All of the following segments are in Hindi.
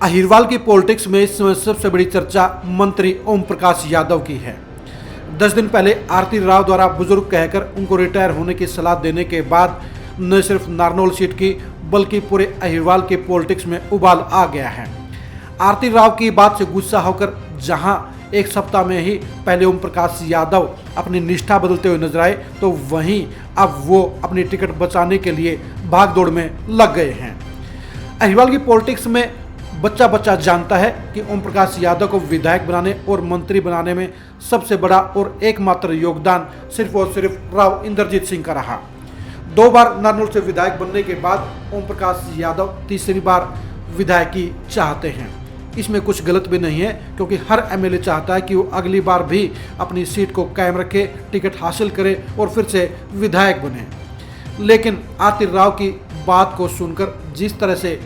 अहिरवाल की पॉलिटिक्स में इस समय सबसे बड़ी चर्चा मंत्री ओम प्रकाश यादव की है। 10 दिन पहले आरती राव द्वारा बुजुर्ग कहकर उनको रिटायर होने की सलाह देने के बाद न सिर्फ नारनौल सीट की बल्कि पूरे अहिरवाल के पॉलिटिक्स में उबाल आ गया है। आरती राव की बात से गुस्सा होकर जहां एक सप्ताह में ही पहले ओम प्रकाश यादव अपनी निष्ठा बदलते हुए नजर आए, तो वहीं अब वो अपनी टिकट बचाने के लिए भागदौड़ में लग गए हैं। अहिरवाल की पॉलिटिक्स में बच्चा बच्चा जानता है कि ओम प्रकाश यादव को विधायक बनाने और मंत्री बनाने में सबसे बड़ा और एकमात्र योगदान सिर्फ और सिर्फ राव इंद्रजीत सिंह का रहा। 2 बार नारनौल से विधायक बनने के बाद ओम प्रकाश यादव तीसरी बार विधायकी चाहते हैं। इसमें कुछ गलत भी नहीं है, क्योंकि हर एमएलए चाहता है कि वो अगली बार भी अपनी सीट को कायम रखे, टिकट हासिल करे और फिर से विधायक बने। लेकिन आरती राव की बात को सुनकर जिस तरह से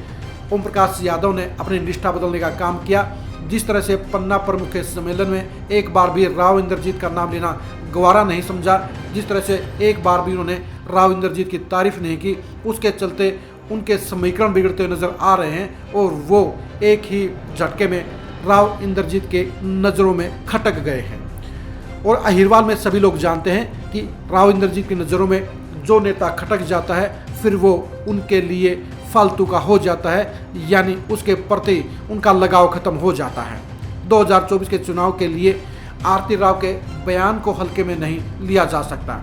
ओम प्रकाश यादव ने अपनी निष्ठा बदलने का काम किया, जिस तरह से पन्ना प्रमुख के सम्मेलन में एक बार भी राव इंद्रजीत का नाम लेना गवारा नहीं समझा, जिस तरह से एक बार भी उन्होंने राव इंद्रजीत की तारीफ नहीं की, उसके चलते उनके समीकरण बिगड़ते हुए नजर आ रहे हैं और वो एक ही झटके में राव इंद्रजीत के नज़रों में खटक गए हैं। और अहिरवाल में सभी लोग जानते हैं कि राव इंद्रजीत की नज़रों में जो नेता खटक जाता है फिर वो उनके लिए फालतू का हो जाता है, यानी उसके प्रति उनका लगाव खत्म हो जाता है। 2024 के चुनाव के लिए आरती राव के बयान को हल्के में नहीं लिया जा सकता।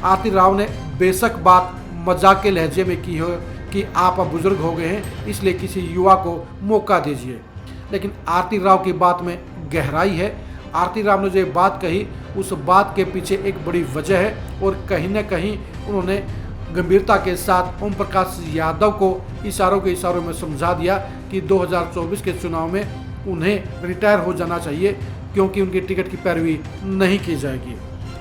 आरती राव ने बेशक बात मजाक के लहजे में की हो कि आप अब बुजुर्ग हो गए हैं, इसलिए किसी युवा को मौका दीजिए, लेकिन आरती राव की बात में गहराई है। आरती राव ने जो बात कही उस बात के पीछे एक बड़ी वजह है और कहीं न कहीं उन्होंने गंभीरता के साथ ओम प्रकाश यादव को इशारों में समझा दिया कि 2024 के चुनाव में उन्हें रिटायर हो जाना चाहिए, क्योंकि उनकी टिकट की पैरवी नहीं की जाएगी।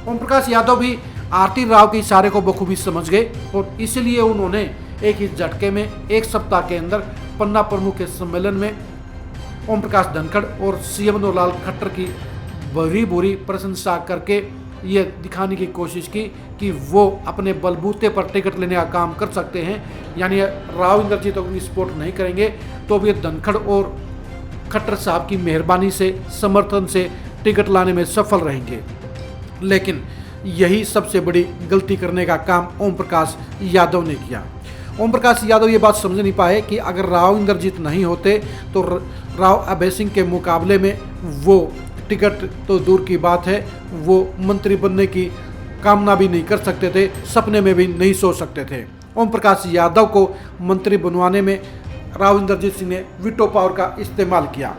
ओम प्रकाश यादव भी आरती राव के इशारे को बखूबी समझ गए और इसलिए उन्होंने एक ही झटके में एक सप्ताह के अंदर पन्ना प्रमुख के सम्मेलन में ओम प्रकाश धनखड़ और सीएम मनोहर लाल खट्टर की बुरी प्रशंसा करके ये दिखाने की कोशिश की कि वो अपने बलबूते पर टिकट लेने का काम कर सकते हैं, यानी राव इंद्रजीत उनकी सपोर्ट नहीं करेंगे तो भी धनखड़ और खट्टर साहब की मेहरबानी से समर्थन से टिकट लाने में सफल रहेंगे। लेकिन यही सबसे बड़ी गलती करने का काम ओम प्रकाश यादव ने किया। ओम प्रकाश यादव ये बात समझ नहीं पाए कि अगर राव इंद्रजीत नहीं होते तो राव अभय सिंह के मुकाबले में वो टिकट तो दूर की बात है, वो मंत्री बनने की कामना भी नहीं कर सकते थे, सपने में भी नहीं सोच सकते थे। ओम प्रकाश यादव को मंत्री बनवाने में राव इंद्रजीत सिंह ने वीटो पावर का इस्तेमाल किया।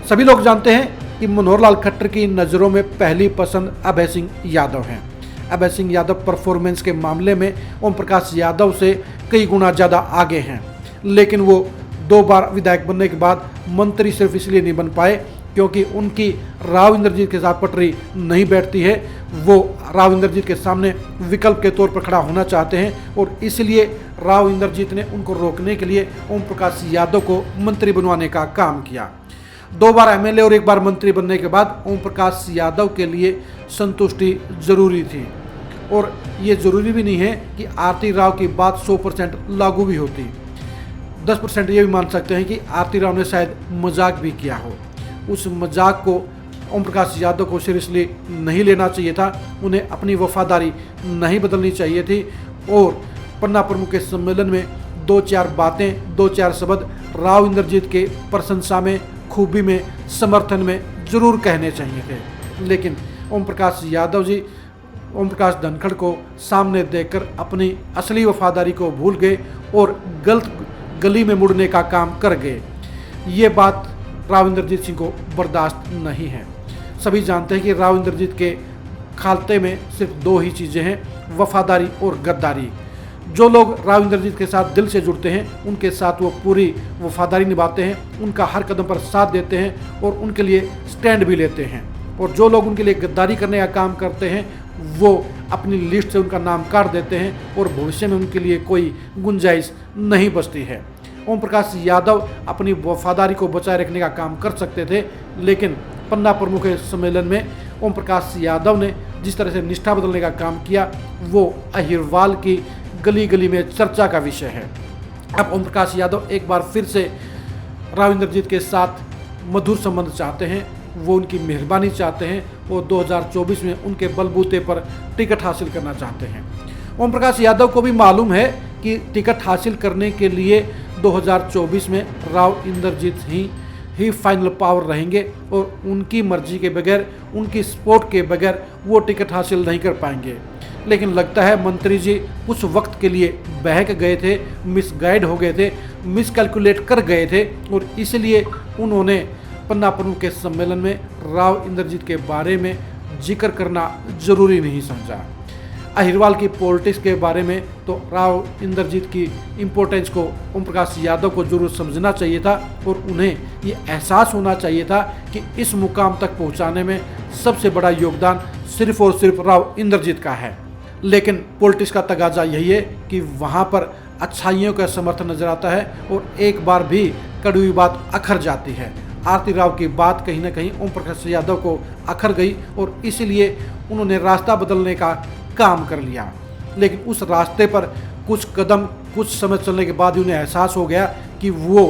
सभी लोग जानते हैं कि मनोहर लाल खट्टर की नज़रों में पहली पसंद अभय सिंह यादव हैं। अभय सिंह यादव परफॉर्मेंस के मामले में ओम प्रकाश यादव से कई गुना ज़्यादा आगे हैं, लेकिन वो 2 बार विधायक बनने के बाद मंत्री सिर्फ इसलिए नहीं बन पाए क्योंकि उनकी राव इंद्रजीत के साथ पटरी नहीं बैठती है। वो राव इंद्रजीत के सामने विकल्प के तौर पर खड़ा होना चाहते हैं और इसलिए राव इंद्रजीत ने उनको रोकने के लिए ओम प्रकाश यादव को मंत्री बनवाने का काम किया। 2 बार एमएलए और 1 बार मंत्री बनने के बाद ओम प्रकाश यादव के लिए संतुष्टि जरूरी थी, और ये ज़रूरी भी नहीं है कि आरती राव की बात 100% लागू भी होती। 10% ये भी मान सकते हैं कि आरती राव ने शायद मजाक भी किया हो। उस मजाक को ओम प्रकाश यादव को सीरियसली नहीं लेना चाहिए था, उन्हें अपनी वफादारी नहीं बदलनी चाहिए थी और पन्ना प्रमुख के सम्मेलन में 2-4 बातें 2-4 शब्द राव इंद्रजीत के प्रशंसा में, खूबी में, समर्थन में ज़रूर कहने चाहिए थे। लेकिन ओम प्रकाश यादव जी ओम प्रकाश धनखड़ को सामने देखकर अपनी असली वफादारी को भूल गए और गलत गली में मुड़ने का काम कर गए। ये बात राव इंद्रजीत सिंह को बर्दाश्त नहीं है। सभी जानते हैं कि राव इंद्रजीत के खाते में सिर्फ 2 ही चीज़ें हैं, वफादारी और गद्दारी। जो लोग राव इंद्रजीत के साथ दिल से जुड़ते हैं उनके साथ वो पूरी वफादारी निभाते हैं, उनका हर कदम पर साथ देते हैं और उनके लिए स्टैंड भी लेते हैं। और जो लोग उनके लिए गद्दारी करने का काम करते हैं वो अपनी लिस्ट से उनका नाम काट देते हैं और भविष्य में उनके लिए कोई गुंजाइश नहीं बचती है। ओम प्रकाश यादव अपनी वफादारी को बचाए रखने का काम कर सकते थे, लेकिन पन्ना प्रमुख सम्मेलन में ओम प्रकाश यादव ने जिस तरह से निष्ठा बदलने का काम किया वो अहिरवाल की गली गली में चर्चा का विषय है। अब ओम प्रकाश यादव एक बार फिर से राव इंद्रजीत के साथ मधुर संबंध चाहते हैं, वो उनकी मेहरबानी चाहते हैं और 2024 में उनके बलबूते पर टिकट हासिल करना चाहते हैं। ओम प्रकाश यादव को भी मालूम है कि टिकट हासिल करने के लिए 2024 में राव इंद्रजीत ही फाइनल पावर रहेंगे और उनकी मर्जी के बगैर, उनकी सपोर्ट के बगैर वो टिकट हासिल नहीं कर पाएंगे। लेकिन लगता है मंत्री जी कुछ वक्त के लिए बहक गए थे, मिसगाइड हो गए थे, मिसकैलकुलेट कर गए थे और इसलिए उन्होंने पन्ना प्रमुख के सम्मेलन में राव इंद्रजीत के बारे में जिक्र करना जरूरी नहीं समझा। अहिरवाल की पॉलिटिक्स के बारे में तो राव इंद्रजीत की इम्पोर्टेंस को ओम प्रकाश यादव को जरूर समझना चाहिए था और उन्हें ये एहसास होना चाहिए था कि इस मुकाम तक पहुंचाने में सबसे बड़ा योगदान सिर्फ और सिर्फ राव इंद्रजीत का है। लेकिन पॉलिटिक्स का तगाजा यही है कि वहाँ पर अच्छाइयों का समर्थन नजर आता है और एक बार भी कड़वी बात अखर जाती है। आरती राव की बात कहीं ना कहीं ओम प्रकाश यादव को अखर गई और इसलिए उन्होंने रास्ता बदलने का काम कर लिया। लेकिन उस रास्ते पर कुछ कदम, कुछ समय चलने के बाद उन्हें एहसास हो गया कि वो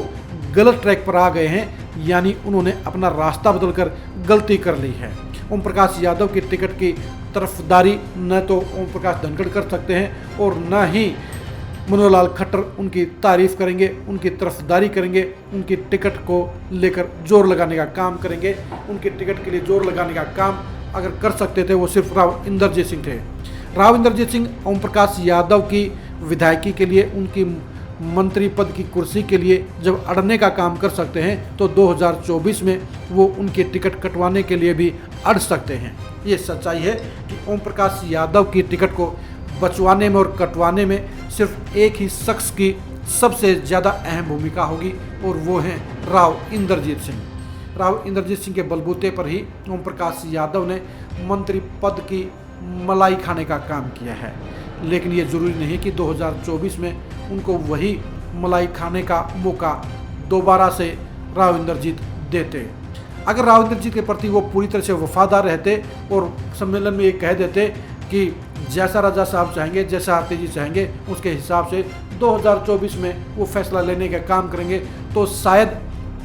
गलत ट्रैक पर आ गए हैं, यानी उन्होंने अपना रास्ता बदलकर गलती कर ली है। ओम प्रकाश यादव की टिकट की तरफदारी न तो ओम प्रकाश धनखड़ कर सकते हैं और न ही मनोहर लाल खट्टर उनकी तारीफ करेंगे, उनकी तरफदारी करेंगे, उनकी टिकट को लेकर जोर लगाने का काम करेंगे। उनकी टिकट के लिए जोर लगाने का काम अगर कर सकते थे वो सिर्फ राव इंद्रजीत सिंह थे। राव इंद्रजीत सिंह ओम प्रकाश यादव की विधायकी के लिए, उनकी मंत्री पद की कुर्सी के लिए जब अड़ने का काम कर सकते हैं तो 2024 में वो उनकी टिकट कटवाने के लिए भी अड़ सकते हैं। ये सच्चाई है कि ओम प्रकाश यादव की टिकट को बचवाने में और कटवाने में सिर्फ एक ही शख्स की सबसे ज़्यादा अहम भूमिका होगी और वो हैं राव इंद्रजीत सिंह। राव इंद्रजीत सिंह के बलबूते पर ही ओम प्रकाश यादव ने मंत्री पद की मलाई खाने का काम किया है। लेकिन ये ज़रूरी नहीं कि 2024 में उनको वही मलाई खाने का मौका दोबारा से राव इंद्रजीत देते। अगर राव इंद्रजीत के प्रति वो पूरी तरह से वफादार रहते और सम्मेलन में ये कह देते कि जैसा राजा साहब चाहेंगे, जैसा आरती जी चाहेंगे, उसके हिसाब से 2024 में वो फैसला लेने का काम करेंगे, तो शायद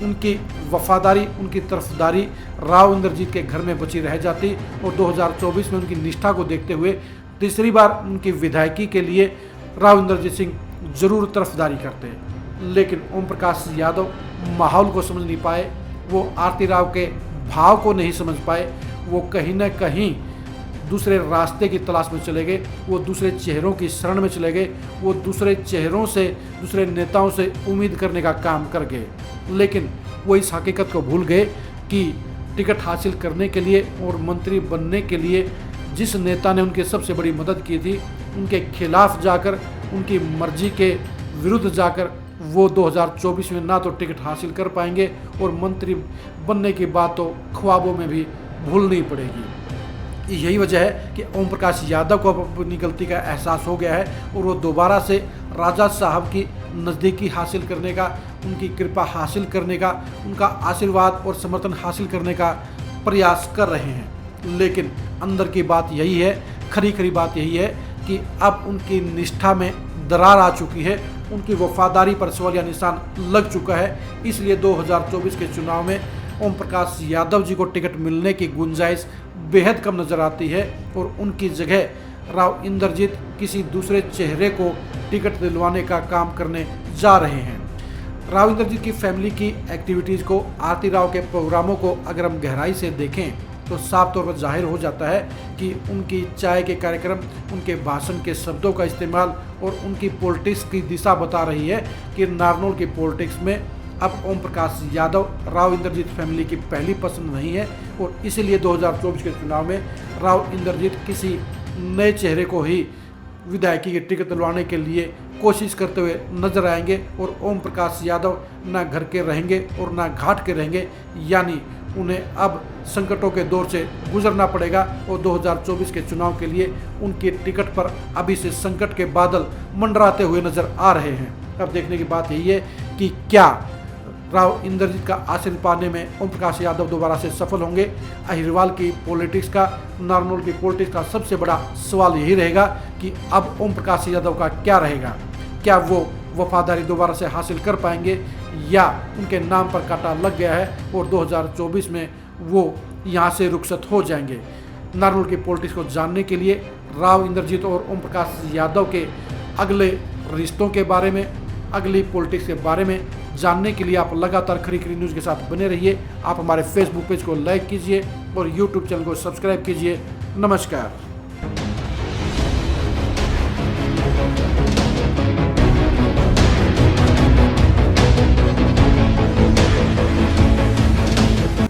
उनकी वफादारी, उनकी तरफदारी राव इंद्रजीत के घर में बची रह जाती और 2024 में उनकी निष्ठा को देखते हुए तीसरी बार उनकी विधायकी के लिए राव इंद्रजीत सिंह जरूर तरफदारी करते। लेकिन ओम प्रकाश यादव माहौल को समझ नहीं पाए, वो आरती राव के भाव को नहीं समझ पाए, वो कहीं ना कहीं दूसरे रास्ते की तलाश में चले गए, वो दूसरे चेहरों की शरण में चले गए, वो दूसरे चेहरों से, दूसरे नेताओं से उम्मीद करने का काम कर गए। लेकिन वो इस हकीकत को भूल गए कि टिकट हासिल करने के लिए और मंत्री बनने के लिए जिस नेता ने उनकी सबसे बड़ी मदद की थी, उनके खिलाफ जाकर, उनकी मर्जी के विरुद्ध जाकर वो 2024 में ना तो टिकट हासिल कर पाएंगे और मंत्री बनने की बात तो ख्वाबों में भी भूलनी पड़ेगी। यही वजह है कि ओम प्रकाश यादव को अपनी गलती का एहसास हो गया है और वो दोबारा से राजा साहब की नज़दीकी हासिल करने का, उनकी कृपा हासिल करने का, उनका आशीर्वाद और समर्थन हासिल करने का प्रयास कर रहे हैं। लेकिन अंदर की बात यही है, खरी बात यही है कि अब उनकी निष्ठा में दरार आ चुकी है, उनकी वफादारी पर सवालिया निशान लग चुका है। इसलिए 2024 के चुनाव में ओम प्रकाश यादव जी को टिकट मिलने की गुंजाइश बेहद कम नज़र आती है और उनकी जगह राव इंद्रजीत किसी दूसरे चेहरे को टिकट दिलवाने का काम करने जा रहे हैं। राव इंद्रजीत की फैमिली की एक्टिविटीज़ को, आरती राव के प्रोग्रामों को अगर हम गहराई से देखें तो साफ तौर पर जाहिर हो जाता है कि उनकी चाय के कार्यक्रम, उनके भाषण के शब्दों का इस्तेमाल और उनकी पॉलिटिक्स की दिशा बता रही है कि नारनौल की पॉलिटिक्स में अब ओम प्रकाश यादव राव इंद्रजीत फैमिली की पहली पसंद नहीं है और इसीलिए 2024 के चुनाव में राव इंद्रजीत किसी नए चेहरे को ही विधायकी की टिकट दिलवाने के लिए कोशिश करते हुए नजर आएंगे और ओम प्रकाश यादव ना घर के रहेंगे और ना घाट के रहेंगे, यानी उन्हें अब संकटों के दौर से गुजरना पड़ेगा और 2024 के चुनाव के लिए उनकी टिकट पर अभी से संकट के बादल मंडराते हुए नजर आ रहे हैं। अब देखने की बात यही है कि क्या राव इंद्रजीत का आशीर्वाद पाने में ओम प्रकाश यादव दोबारा से सफल होंगे। अहिरवाल की पॉलिटिक्स का, नारनौल की पॉलिटिक्स का सबसे बड़ा सवाल यही रहेगा कि अब ओम प्रकाश यादव का क्या रहेगा। क्या वो वफादारी दोबारा से हासिल कर पाएंगे या उनके नाम पर कांटा लग गया है और 2024 में वो यहाँ से रुखसत हो जाएंगे। नारनौल की पॉलिटिक्स को जानने के लिए राव इंद्रजीत और ओम प्रकाश यादव के अगले रिश्तों के बारे में, अगली पॉलिटिक्स के बारे में जानने के लिए आप लगातार खरी खरी न्यूज़ के साथ बने रहिए। आप हमारे फेसबुक पेज को लाइक कीजिए और यूट्यूब चैनल को सब्सक्राइब कीजिए। नमस्कार।